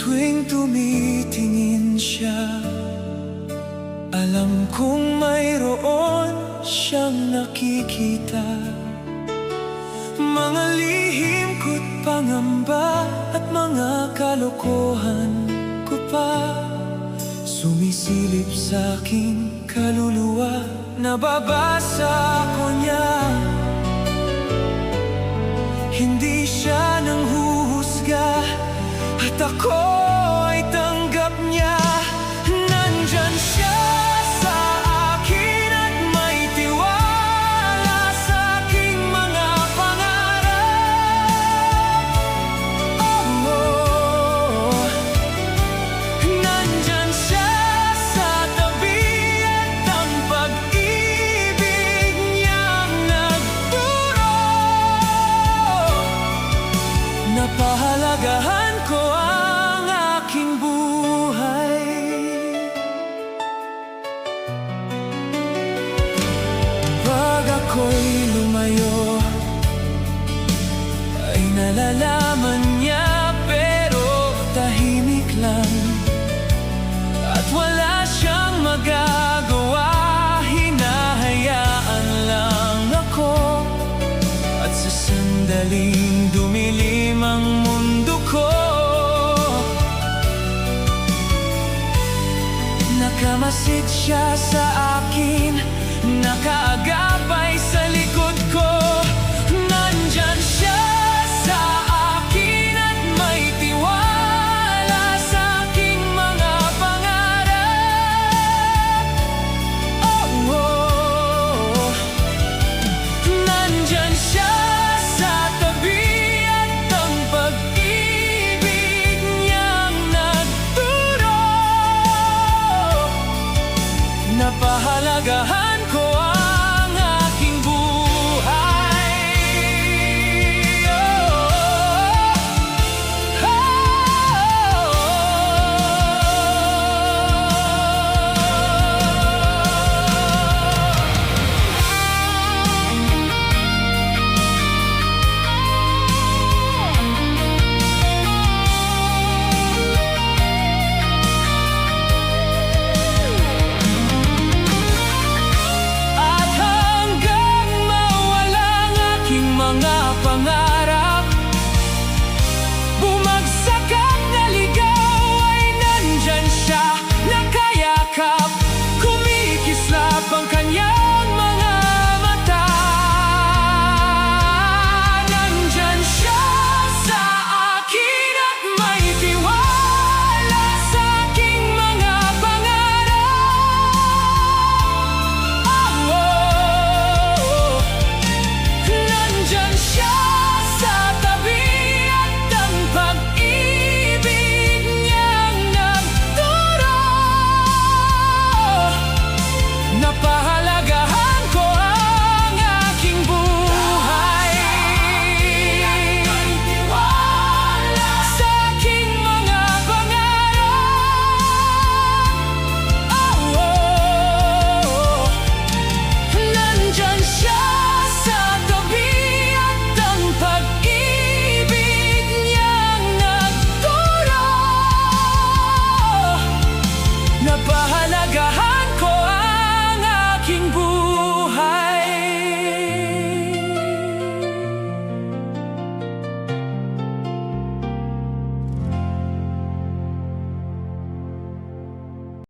tuwing tumitingin siya, alam kong mayroon siyang nakikita. Mga lihim ko't pangamba at mga kalokohan ko pa, sumisilip sa aking kaluluwa, nababasa ko niya. Hindi siya nanghuhusga at ako ay tanggap niya. Nandyan siya sa akin at may tiwala sa aking mga pangarap. Oh, nandyan siya sa tabi at ang pag-ibig niyang nagturo. Napahalagahan ko ang aking buhay. Pag ako'y lumayo, ay nalalaman niya, pero tahimik lang. At wala siyang magagawa, hinahayaan lang ako. At sa sandaling dumilim ang mundo ko, nakamasid siya sa akin, nakaagapay sa likod ko. Nandyan siya sa akin at may tiwala sa aking mga pangarap. Oh, nandyan siya sa tabi at ang pag-ibig niyang nagturo. Napahalagahan ko ang aking buhay. Oh, at hanggang mawala ang aking mga pangarap, bumagsak at naligaw, ay nandyan siya, nakayakap, kumikislap ang kanyang mga mata. Nandyan siya sa akin at may tiwala sa aking mga pangarap. Oh, nandyan siya sa tabi at ang pag-ibig niyang nagturo. Napahalagahan ko ang aking buhay. Sa aking mga pangarap. Oh, nandyan siya sa tabi at ang pag-ibig niyang nagturo. Napahal